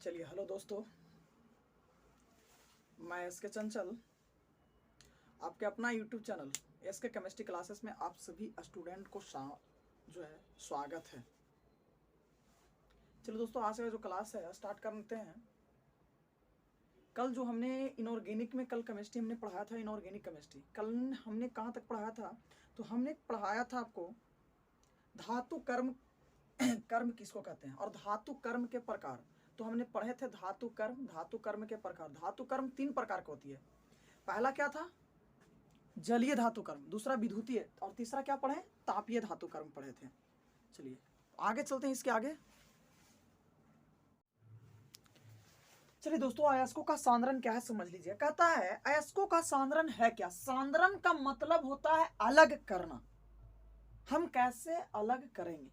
चलिए, हेलो दोस्तों, मैं एस के चंचल, आपके अपना यूट्यूब चैनल एस के केमिस्ट्री क्लासेस में आप सभी स्टूडेंट को जो है स्वागत है। चलिए दोस्तों, आज का जो क्लास है स्टार्ट करते हैं। कल जो हमने इनऑर्गेनिक में कल केमिस्ट्री हमने पढ़ाया था, इनऑर्गेनिक केमिस्ट्री कल हमने कहाँ तक पढ़ाया था? तो हमने पढ़ाया था आपको धातु कर्म कर्म किसको कहते हैं और धातु कर्म के प्रकार। तो हमने पढ़े थे धातु कर्म के प्रकार। धातु कर्म 3 प्रकार की होती है। पहला क्या था? जलीय धातु कर्म, दूसरा विद्युतीय और तीसरा क्या पढ़े? तापीय धातु कर्म पढ़े थे। चलिए आगे चलते हैं इसके आगे। चलिए दोस्तों, अयस्कों का सांद्रण क्या है समझ लीजिए। कहता है अयस्कों का सांद्रण है क्या? सांद्रण का मतलब होता है अलग करना। हम कैसे अलग करेंगे?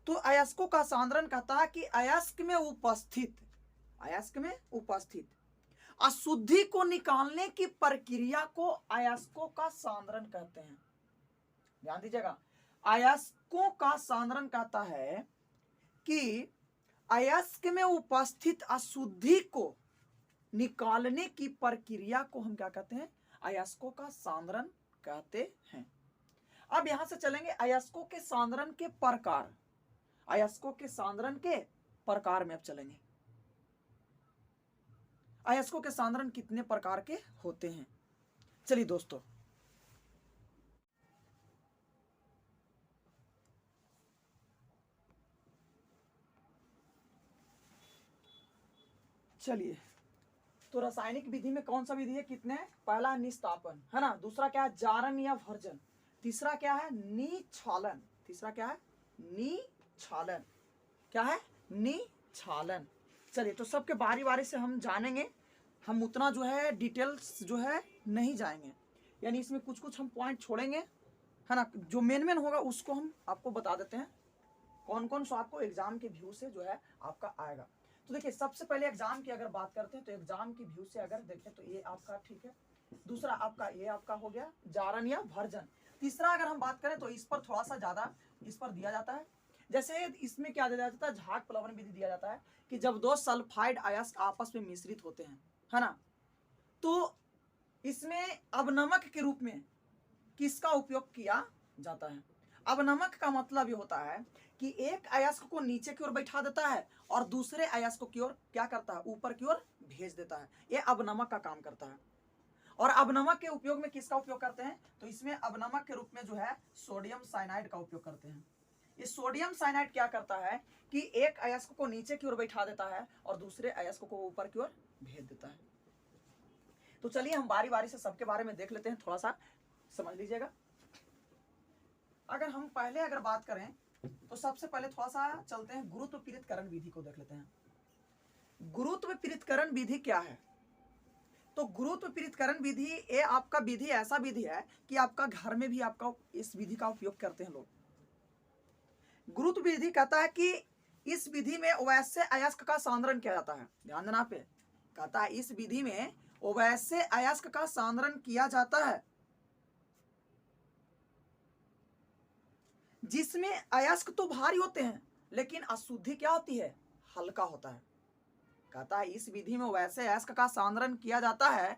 तो अयस्कों का सांद्रण कहता है कि अयस्क में उपस्थित अशुद्धि को निकालने की प्रक्रिया को अयस्कों का सांद्रण कहते हैं। ध्यान दीजिएगा, अयस्कों का सांद्रण कहता है कि अयस्क में उपस्थित अशुद्धि को निकालने की प्रक्रिया को हम क्या कहते हैं? अयस्कों का सांद्रण कहते हैं। अब यहां से चलेंगे अयस्कों के सांद्रण के प्रकार। अयस्कों के सांद्रण के प्रकार में अब चलेंगे। अयस्कों के सांद्रण कितने प्रकार के होते हैं? चलिए दोस्तों, चलिए तो रासायनिक विधि में कौन सा विधि है? कितने? पहला निस्तापन है ना, दूसरा क्या है? जारण या भर्जन, तीसरा क्या है? निक्षालन, तीसरा क्या है? निक्षालन, क्या है? निक्षालन। चलिए तो सबके बारी बारी से हम जानेंगे। हम उतना जो है डिटेल्स जो है नहीं जाएंगे, यानी इसमें कुछ कुछ हम पॉइंट छोड़ेंगे, है ना। जो मेन होगा उसको हम आपको बता देते हैं कौन कौन सा आपको एग्जाम के व्यू से जो है आपका आएगा। तो देखिए, सबसे पहले एग्जाम की अगर बात करते हैं तो एग्जाम की व्यू से अगर देखें तो ये आपका ठीक है। दूसरा आपका ये आपका हो गया जारण या भर्जन। तीसरा अगर हम बात करें तो इस पर थोड़ा सा ज्यादा इस पर दिया जाता है। जैसे इसमें क्या दिया जाता है? झाग प्लवन विधि दिया जाता है कि जब दो सल्फाइड अयस्क आपस में मिश्रित होते हैं, है ना, तो इसमें अवनमक के रूप में किसका उपयोग किया जाता है? अवनमक का मतलब ये होता है कि एक अयस्क को नीचे की ओर बैठा देता है और दूसरे अयस्क की ओर क्या करता है? ऊपर की ओर भेज देता है। ये अवनमक का काम करता है। और अवनमक के उपयोग में किसका उपयोग करते हैं? तो इसमें अवनमक के रूप में जो है सोडियम साइनाइड का उपयोग करते हैं। ये सोडियम साइनाइड क्या करता है कि एक अयस्क को नीचे की ओर बैठा देता है और दूसरे अयस्क को ऊपर की ओर भेज देता है। तो चलिए हम बारी बारी से सबके बारे में देख लेते हैं, थोड़ा सा समझ लीजिएगा। अगर हम पहले अगर बात करें तो सबसे पहले थोड़ा सा चलते हैं गुरुत्व पीड़ितकरण विधि को देख लेते हैं। गुरुत्व पीड़ितकरण विधि क्या है? तो गुरुत्व पीड़ितकरण विधि ये आपका विधि ऐसा विधि है कि आपका घर में भी आपका इस विधि का उपयोग करते हैं लोग। गुरुत्व विधि कहता है कि इस विधि में वैसे अयस्क का सांद्रण किया जाता है। ध्यान देना पे, कहता है इस विधि में वैसे अयस्क का सांद्रण किया जाता है जिसमें अयस्क तो भारी होते हैं लेकिन अशुद्धि क्या होती है? हल्का होता है। कहता है इस विधि में वैसे अयस्क का सांद्रण किया जाता है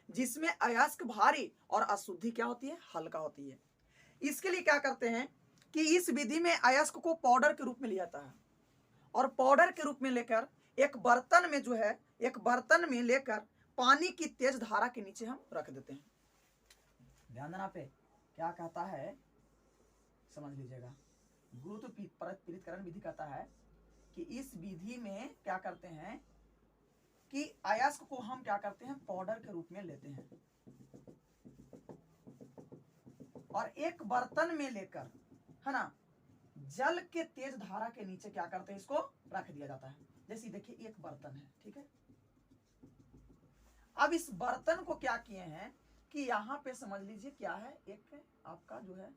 जिसमें अयस्क भारी और अशुद्धि क्या होती है? हल्का होती है। इसके लिए क्या करते हैं कि इस विधि में अयस्क को पाउडर के रूप में लिया जाता है और पाउडर के रूप में लेकर एक बर्तन में जो है लेकर पानी की तेज धारा के नीचे हम रख देते हैं। ध्यान देना पे, क्या कहता है समझ लीजिएगा। गुरुत्व पीड़ितकरण विधि कहता है कि इस विधि में क्या करते हैं कि अयस्क को हम क्या करते हैं? पाउडर के रूप में लेते हैं और एक बर्तन में लेकर, है ना, जल के तेज धारा के नीचे क्या करते हैं? इसको रख दिया जाता है। जैसे देखिए एक बर्तन है, ठीक है। अब इस बर्तन को क्या किए हैं कि यहां पे समझ लीजिए क्या है, एक आपका जो है,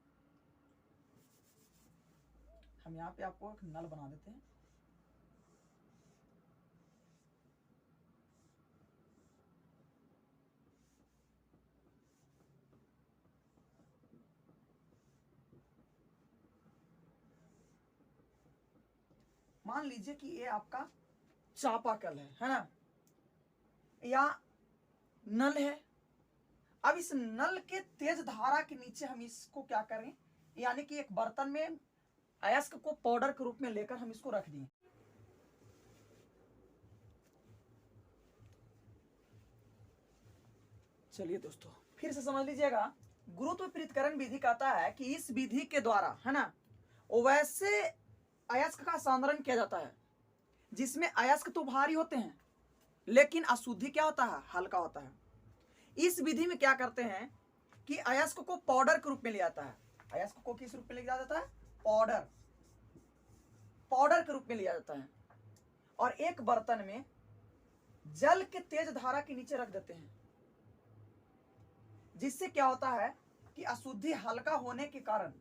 हम यहाँ पे आपको एक नल बना देते हैं। मान लीजिए कि ये आपका चापाकल है ना, या नल है। अब इस नल के तेज धारा के नीचे हम इसको क्या करें, यानी कि एक बर्तन में अयस्क को पाउडर के रूप में लेकर हम इसको रख दिए। चलिए दोस्तों फिर से समझ लीजिएगा, गुरुत्व पृथक्करण विधि कहता है कि इस विधि के द्वारा है ना वैसे अयस्क का सांद्रण किया जाता है जिसमें अयस्क तो भारी होते हैं लेकिन अशुद्धि क्या होता है, हल्का होता है। इस विधि में क्या करते हैं कि अयस्क को पाउडर के रूप में लिया जाता है। अयस्क को किस रूप में लिया जाता है, पाउडर, पाउडर के रूप में लिया जाता है, और एक बर्तन में जल के तेज धारा के नीचे रख देते हैं, जिससे क्या होता है कि अशुद्धि हल्का होने के कारण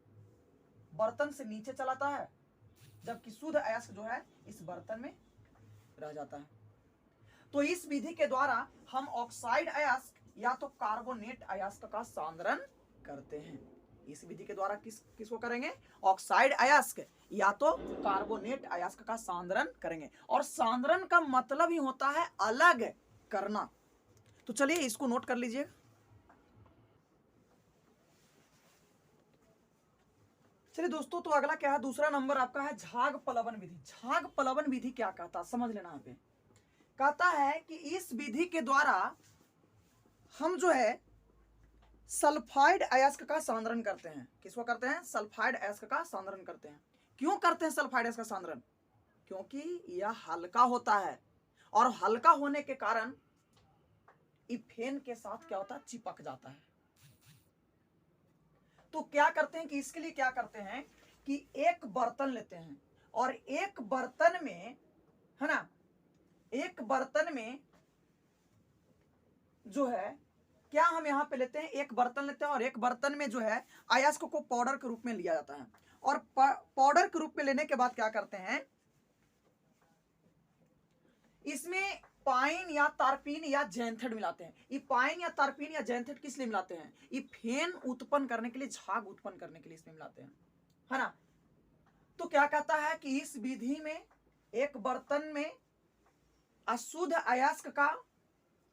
बर्तन से नीचे चलाता है, जबकि शुद्ध अयस्क जो है इस बर्तन में रह जाता है। तो इस विधि के द्वारा हम ऑक्साइड अयस्क या तो कार्बोनेट अयस्क का सांद्रण करते हैं। इस विधि के द्वारा किसको करेंगे, ऑक्साइड अयस्क या तो कार्बोनेट अयस्क का सांद्रण करेंगे। और सांद्रण का मतलब ही होता है अलग करना। तो चलिए इसको नोट कर लीजिए। चलिए दोस्तों, तो अगला क्या है, दूसरा नंबर आपका है झाग प्लवन विधि। झाग प्लवन विधि क्या कहता है समझ लेना। यहाँ पे कहता है कि इस विधि के द्वारा हम जो है सल्फाइड अयस्क का सांद्रण करते हैं। किसको करते हैं, सल्फाइड अयस्क का सांद्रण करते हैं। क्यों करते हैं सल्फाइड अयस्क का सांद्रण, क्योंकि यह हल्का होता है और हल्का होने के कारण इथेन के साथ क्या होता है, चिपक जाता है। तो क्या करते हैं कि इसके लिए क्या करते हैं कि एक बर्तन लेते हैं और एक बर्तन में है ना, एक बर्तन में जो है क्या हम यहां पे लेते हैं, एक बर्तन लेते हैं और एक बर्तन में जो है अयस्क को पाउडर के रूप में लिया जाता है। और पाउडर के रूप में लेने के बाद क्या करते हैं, इसमें पाइन या तारपीन या जैंथेड मिलाते हैं। ये पाइन या तारपीन या जैंथेड किस लिए मिलाते हैं, ये फेन उत्पन्न करने के लिए, झाग उत्पन्न करने के लिए इसमें मिलाते हैं, है ना। तो क्या कहता है कि इस विधि में एक बर्तन में अशुद्ध अयस्क का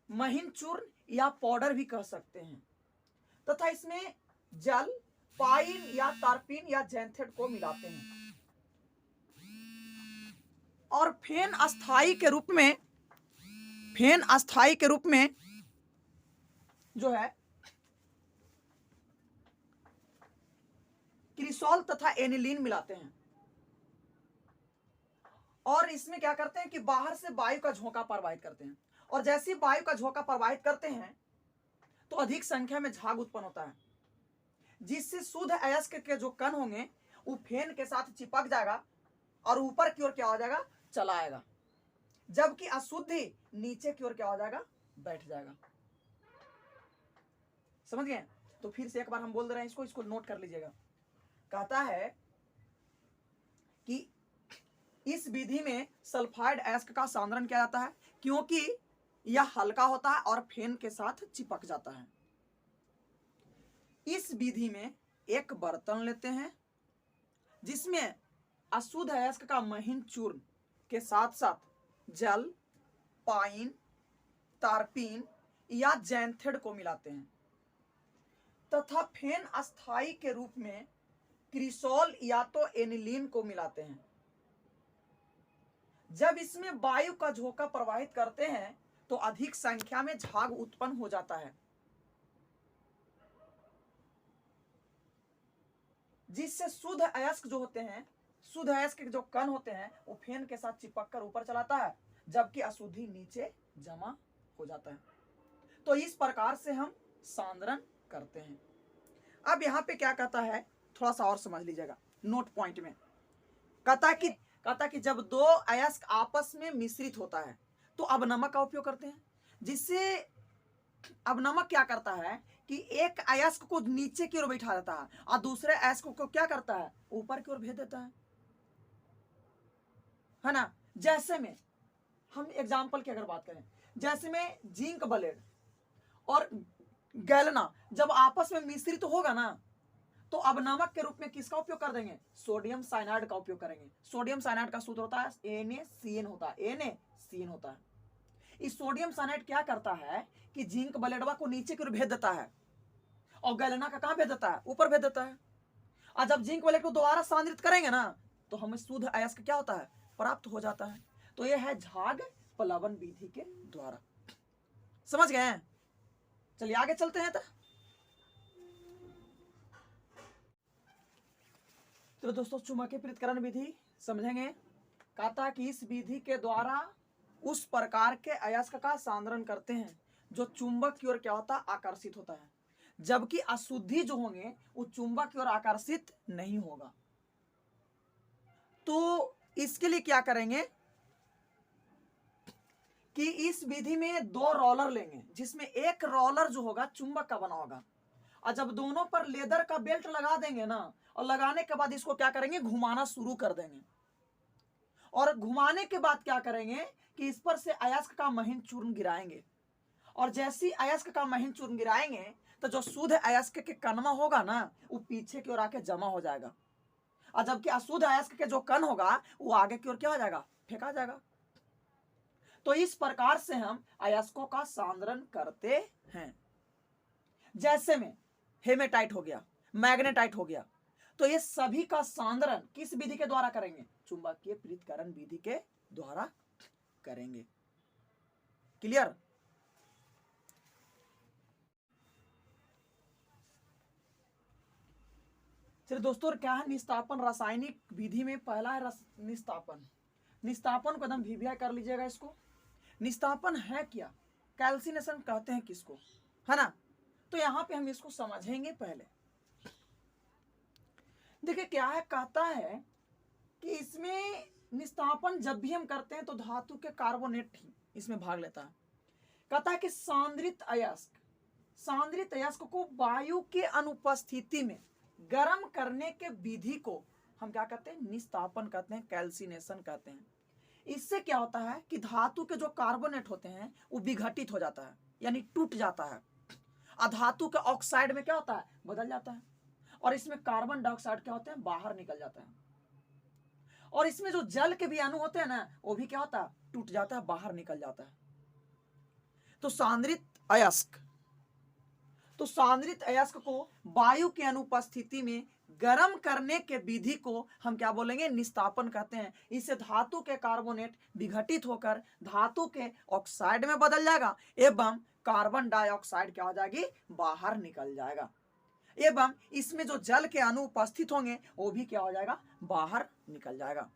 महीन चूर्ण या पाउडर भी कह सकते हैं, तथा इसमें जल, पाइन या तारपीन या जैंथेड को मिलाते हैं और फेन अस्थाई के रूप में, फेन अस्थाई के रूप में जो है क्रिसोल तथा एनिलीन मिलाते हैं। और इसमें क्या करते हैं कि बाहर से वायु का झोंका प्रवाहित करते हैं, और जैसे वायु का झोंका प्रवाहित करते हैं तो अधिक संख्या में झाग उत्पन्न होता है, जिससे शुद्ध अयस्क के जो कण होंगे वो फेन के साथ चिपक जाएगा और ऊपर की ओर क्या हो जाएगा, चला आएगा, जबकि अशुद्धि नीचे की ओर क्या हो जाएगा, बैठ जाएगा। समझ गए। तो फिर से एक बार हम बोल दे रहे हैं इसको, इसको नोट कर लीजिएगा। कहता है कि इस विधि में सल्फाइड अयस्क का सांद्रण किया जाता है क्योंकि यह हल्का होता है और फेन के साथ चिपक जाता है। इस विधि में एक बर्तन लेते हैं जिसमें अशुद्ध अयस्क का महीन चूर्ण के साथ साथ जल, पाइन, तारपीन या जैंथेड को मिलाते हैं तथा फेन अस्थाई के रूप में क्रिसोल या तो एनिलीन को मिलाते हैं। जब इसमें वायु का झोंका प्रवाहित करते हैं तो अधिक संख्या में झाग उत्पन्न हो जाता है, जिससे शुद्ध अयस्क जो होते हैं, शुद्ध अयस्क के जो कण होते हैं वो फेन के साथ चिपक कर ऊपर चलाता है, जबकि अशुद्धि नीचे जमा हो जाता है। तो इस प्रकार से हम सांद्रण करते हैं। अब यहां पे क्या कहता है, थोड़ा सा और समझ लीजिएगा नोट पॉइंट में। कहता कि जब दो अयस्क आपस में मिश्रित होता है तो अब नमक का उपयोग करते हैं, जिससे अब नमक क्या करता है कि एक अयस्क को नीचे की ओर बैठा देता है और दूसरे अयस्क को क्या करता है, ऊपर की ओर भेज देता है ना। जैसे में हम एग्जांपल की अगर बात करें, जैसे में जिंक ब्लेड और गैलना जब आपस में मिश्रित होगा ना तो अब नमक के रूप में किसका उपयोग कर देंगे, सोडियम साइनाइड का उपयोग करेंगे। सोडियम साइनाइड का सूत्र होता है NaCN होता है, NaCN होता है। इस सोडियम साइनाइड क्या करता है कि जिंक ब्लेडवा को नीचे की ओर भेज देता है और गैलेना का कहां भेज देता है, ऊपर भेज देता है। और जब जिंक ब्लेड को दोबारा सांद्रित करेंगे ना तो हमें शुद्ध अयस्क क्या होता है, प्राप्त हो जाता है। तो यह है झाग प्लवन विधि के द्वारा। समझ गए हैं? चलिए आगे चलते हैं। तो दोस्तों चुंबकीय पृथक्करण विधि समझेंगे। कहता कि इस विधि के द्वारा उस प्रकार के अयस्क का सांद्रण करते हैं जो चुंबक की ओर क्या होता है, आकर्षित होता है, जबकि अशुद्धि जो होंगे वो चुंबक की ओर आकर्षित नहीं होगा। तो इसके लिए क्या करेंगे कि इस विधि में दो रोलर लेंगे, जिसमें एक रोलर जो होगा चुंबक का बना होगा, और जब दोनों पर लेदर का बेल्ट लगा देंगे ना, और लगाने के बाद इसको क्या करेंगे, घुमाना शुरू कर देंगे। और घुमाने के बाद क्या करेंगे कि इस पर से अयस्क का महीन चूर्ण गिराएंगे, और जैसी अयस्क का महीन चूर्ण गिराएंगे तो जो शुद्ध अयस्क के कणवा होगा ना वो पीछे की ओर आके जमा हो जाएगा, और जबकि अशुद्ध अयस्क के जो कण होगा वो आगे की ओर क्या हो जाएगा, फेंका जाएगा। तो इस प्रकार से हम अयस्कों का सांद्रण करते हैं। जैसे में हेमेटाइट हो गया, मैग्नेटाइट हो गया, तो ये सभी का सांद्रण किस विधि के द्वारा करेंगे, चुंबकीय पृथक्करण विधि के द्वारा करेंगे। क्लियर? चलिए दोस्तों, क्या है निस्तापन। रासायनिक विधि में पहला है निस्तापन। निस्तापन को एकदम भिभिया कर लीजिएगा इसको। निस्तापन है क्या, कैल्सिनेशन कहते हैं किसको, है ना। तो यहां पे हम इसको समझेंगे। पहले देखिए क्या है, कहता है कि इसमें निस्तापन जब भी हम करते हैं तो धातु के कार्बोनेट ही इसमें भाग लेता है। कहता है कि सांद्रित अयस्क को वायु के अनुपस्थिति में गर्म करने के विधि को हम क्या कहते हैं, निस्तापन कहते हैं, कैल्सिनेशन कहते हैं। इससे क्या होता है कि धातु के जो कार्बोनेट होते हैं वो विघटित हो जाता है, यानी टूट जाता है, और धातु के ऑक्साइड में क्या होता है, बदल जाता है, और इसमें कार्बन डाइऑक्साइड क्या होते हैं, बाहर निकल जाता है। और इसमें जो जल के भी अणु होते हैं ना वो भी क्या होता है, टूट जाता है, बाहर निकल जाता है। तो सांद्रित अयस्क को वायु के अनुपस्थिति में गर्म करने के विधि को हम क्या बोलेंगे, निस्तापन कहते हैं। इससे धातु के कार्बोनेट विघटित होकर धातु के ऑक्साइड में बदल जाएगा, एवं कार्बन डाइऑक्साइड क्या हो जाएगी, बाहर निकल जाएगा, एवं इसमें जो जल के अणु उपस्थित होंगे वो भी क्या हो जाएगा, बाहर निकल जाएगा।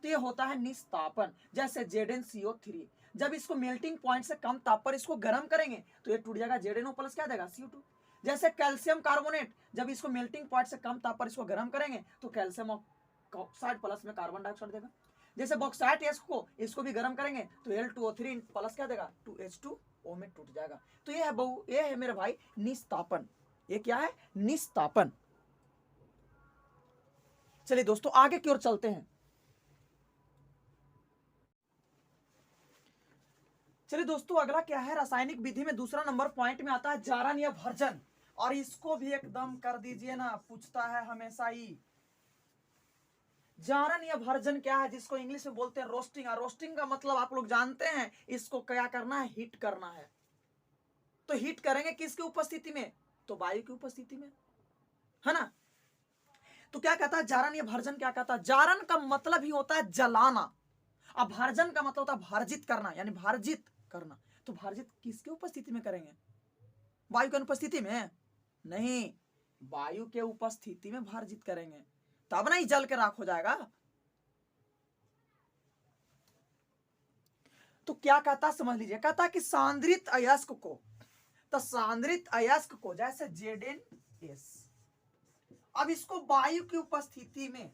तो ये होता है निस्तापन। जैसे ZnCO3, जब इसको मेल्टिंग पॉइंट से कम ताप पर इसको गर्म करेंगे तो ये टूट जाएगा, ZnO प्लस क्या देगा, CO2। जैसे कैल्शियम कार्बोनेट, जब इसको मेल्टिंग पॉइंट से कम ताप पर इसको गर्म करेंगे तो कैल्शियम ऑक्साइड प्लस में कार्बन डाइऑक्साइड देगा। जैसे बॉक्साइट को इसको भी गर्म करेंगे तो L2O3 प्लस क्या देगा, 2H2O में टूट जाएगा। तो ये है मेरे भाई निस्तापन। ये क्या है, निस्तापन। चलिए दोस्तों आगे की ओर चलते हैं। चलिए दोस्तों अगला क्या है, रासायनिक विधि में दूसरा नंबर पॉइंट में आता है जारन या भर्जन। और इसको भी एकदम कर दीजिए ना, पूछता है हमेशा ही। जारन या भर्जन क्या है, जिसको इंग्लिश में बोलते हैं रोस्टिंग। और रोस्टिंग का मतलब आप लोग जानते हैं, इसको क्या करना है, हीट करना है। तो हीट करेंगे किसकी उपस्थिति में, तो वायु की उपस्थिति में, है ना। तो क्या कहता है जारन या भर्जन, क्या कहता है, जारन का मतलब ही होता है जलाना, अब भर्जन का मतलब होता है भारजित करना, यानी भारजित करना। तो भारजित किसके उपस्थिति में करेंगे, वायु की अनुपस्थिति में नहीं, वायु के उपस्थिति में भारजित करेंगे, तब ना ही जल के राख हो जाएगा। तो क्या कहता समझ लीजिए, कहता कि सांद्रित अयस्क को, तो सांद्रित अयस्क को जैसे ZnS, अब इसको वायु की उपस्थिति में,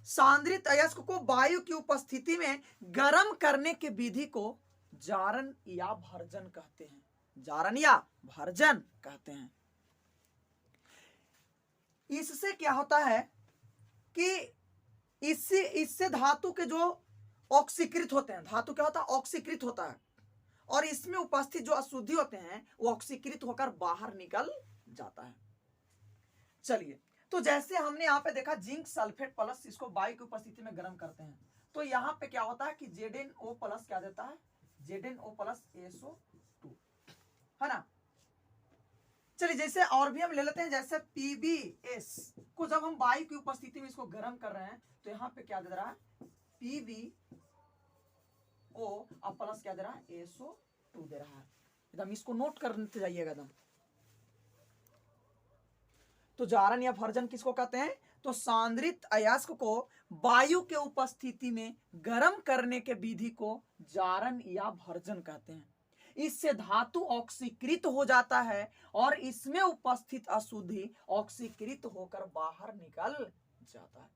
सांद्रित अयस्क को वायु की उपस्थिति में गर्म करने के विधि को जारन या भर्जन कहते हैं। जारन या भर्जन कहते हैं। इससे क्या होता है कि इससे धातु के जो ऑक्सीकृत होते हैं, धातु क्या होता है, ऑक्सीकृत होता है, और इसमें उपस्थित जो अशुद्धि होते हैं वो ऑक्सीकृत होकर बाहर निकल जाता है। चलिए, तो जैसे हमने यहाँ पे देखा जिंक सल्फेट प्लस इसको वायु की उपस्थिति में गर्म करते हैं, तो यहाँ पे क्या होता है कि ZnO प्लस क्या देता है, ZnO प्लस SO2, है ना। चलिए जैसे और भी हम ले लेते हैं, जैसे PbS को जब हम वायु की उपस्थिति में इसको गर्म कर रहे हैं तो यहाँ पे क्या दे रहा है, PbO अब प्लस क्या दे रहा है, SO2 दे रहा है। एकदम इसको नोट करते जाइएगा एकदम। तो जारन या भर्जन किसको कहते हैं, तो सांद्रित अयस्क को वायु के उपस्थिति में गर्म करने के विधि को जारन या भर्जन कहते हैं। इससे धातु ऑक्सीकृत हो जाता है और इसमें उपस्थित अशुद्धि ऑक्सीकृत होकर बाहर निकल जाता है।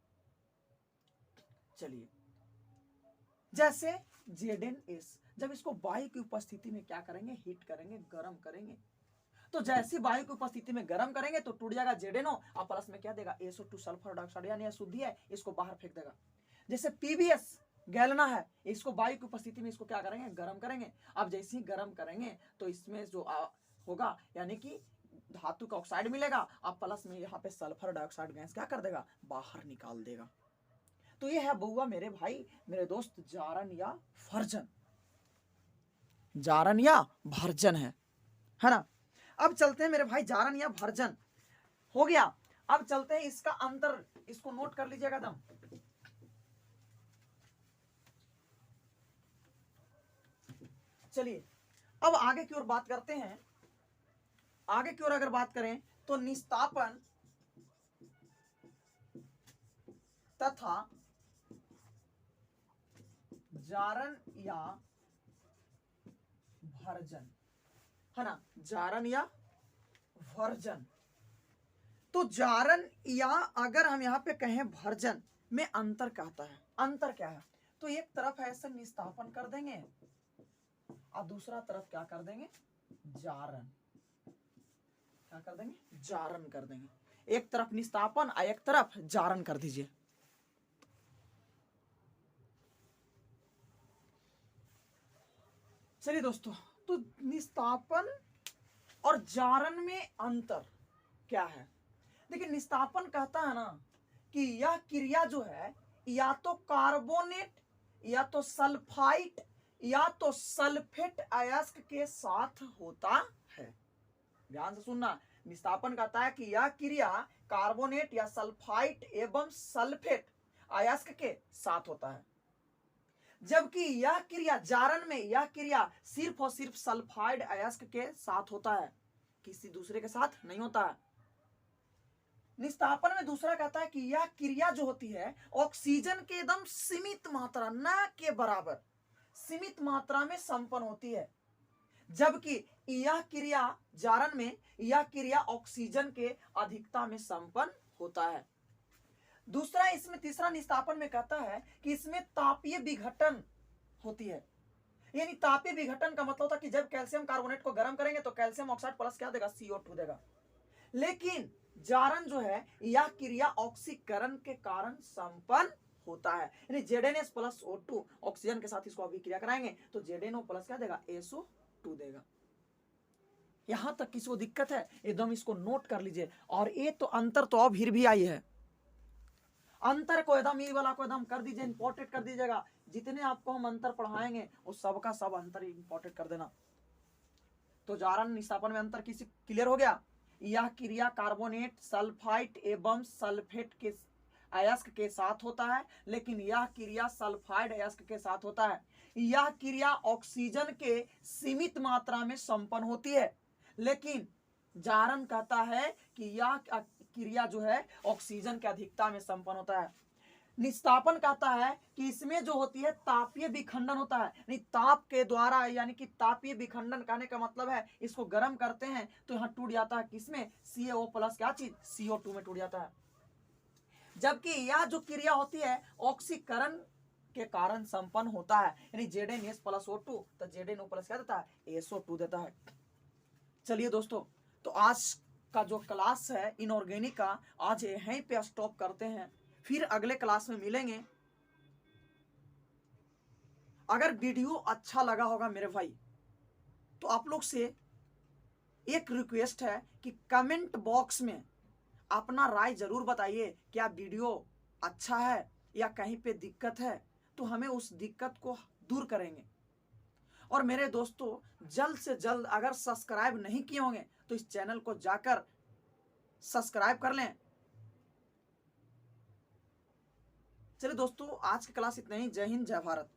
चलिए जैसे ZnS, जब इसको वायु की उपस्थिति में क्या करेंगे, हीट करेंगे, गर्म करेंगे, तो जैसे वायु की उपस्थिति में गर्म करेंगे तो टूट जाएगा ZnO और प्लस में क्या देगा, SO2 सल्फर डाइऑक्साइड, यानी अशुद्धि है, इसको बाहर फेंक देगा। जैसे PbS गैलना है, इसको वायु की उपस्थिति में इसको क्या करेंगे, गर्म करेंगे। अब जैसे ही गर्म करेंगे तो इसमें जो होगा यानी कि धातु का ऑक्साइड मिलेगा, अब प्लस में यहाँ पे सल्फर डाइऑक्साइड गैस क्या कर देगा, बाहर निकाल देगा। तो ये है बउआ मेरे भाई मेरे दोस्त जारन या भर्जन, जारन या भर्जन है ना। अब चलते हैं मेरे भाई, जारन या भर्जन हो गया, अब चलते हैं इसका अंतर, इसको नोट कर लीजिएगा दम। चलिए अब आगे की ओर बात करते हैं। आगे की ओर अगर बात करें तो निस्तापन तथा जारन या भर्जन, है ना, जारन या भर्जन। तो जारन या अगर हम यहाँ पे कहें भर्जन में अंतर कहता है, अंतर क्या है, तो एक तरफ ऐसे निस्तापन कर देंगे और दूसरा तरफ क्या कर देंगे, जारन, क्या कर देंगे, जारन कर देंगे। एक तरफ निस्तापन और एक तरफ जारन कर दीजिए। चलिए दोस्तों, तो निस्तापन और जारन में अंतर क्या है। देखिए निस्तापन कहता है ना कि यह क्रिया जो है या तो कार्बोनेट या तो सल्फाइट या तो सल्फेट अयस्क के साथ होता है। ध्यान से सुनना, निस्तापन कहता है कि यह क्रिया कार्बोनेट या सल्फाइट एवं सल्फेट अयस्क के साथ होता है, जबकि यह क्रिया जारन में यह क्रिया सिर्फ और सिर्फ सल्फाइड अयस्क के साथ होता है, किसी दूसरे के साथ नहीं होता है। निस्तापन में दूसरा कहता है कि यह क्रिया जो होती है ऑक्सीजन के एकदम सीमित मात्रा, न के बराबर सीमित मात्रा में संपन्न होती है, जबकि यह क्रिया जारन में यह क्रिया ऑक्सीजन के अधिकता में संपन्न होता है। दूसरा इसमें तीसरा निस्तापन में कहता है कि इसमें तापीय विघटन होती है, यानी तापीय विघटन का मतलब होता है कि जब कैल्शियम कार्बोनेट को गर्म करेंगे तो कैल्शियम ऑक्साइड प्लस क्या देगा, CO2 देगा। लेकिन जारन जो है यह क्रिया ऑक्सीकरण के कारण संपन्न होता है, यानी ZnS प्लस O2 ऑक्सीजन के साथ इसको अभिक्रिया कराएंगे तो ZnO प्लस क्या देगा, SO2 देगा। यहां तक किसी को दिक्कत है, एकदम इसको नोट कर लीजिए। और ये तो अंतर तो अब फिर भी आई है, अंतर को एकदम ई वाला को एकदम कर दीजिए, इंपॉर्टेंट कर दीजिएगा। जितने आपको हम अंतर पढ़ाएंगे उस सबका सब अंतर इंपॉर्टेंट कर देना। तो जारन निस्तापन में अंतर किसी क्लियर हो गया। यह क्रिया कार्बोनेट सल्फाइट एवं सल्फेट के अयस्क के साथ होता है, लेकिन यह क्रिया सल्फाइड अयस्क के साथ होता है। यह क्रिया ऑक्सीजन के सीमित मात्रा में संपन्न होती है, लेकिन जारन कहता है कि यह क्रिया जो है ऑक्सीजन के अधिकता में संपन्न होता है। निस्तापन कहता है कि इसमें जो होती है तापीय विखंडन होता है, यानी ताप के द्वारा, यानी कि तापीय विखंडन कहने का मतलब है इसको गर्म करते हैं तो यहाँ टूट जाता है, किसमें, CaO प्लस क्या चीज, CO2 में टूट जाता है। जबकि यह जो क्रिया होती है ऑक्सीकरण के कारण संपन्न होता है, यानी ZnS प्लस O2 तो ZnO प्लस क्या देता है, SO2 देता है। चलिए दोस्तों, तो आज का जो क्लास है इनऑर्गेनिक का आज यहीं पे स्टॉप करते हैं, फिर अगले क्लास में मिलेंगे। अगर वीडियो अच्छा लगा होगा मेरे भाई तो आप लोग से एक रिक्वेस्ट है कि कमेंट बॉक्स में अपना राय जरूर बताइए, क्या वीडियो अच्छा है या कहीं पे दिक्कत है, तो हमें उस दिक्कत को दूर करेंगे। और मेरे दोस्तों, जल्द से जल्द अगर सब्सक्राइब नहीं किए होंगे तो इस चैनल को जाकर सब्सक्राइब कर लें। चलिए दोस्तों, आज की क्लास इतना ही। जय हिंद, जय भारत।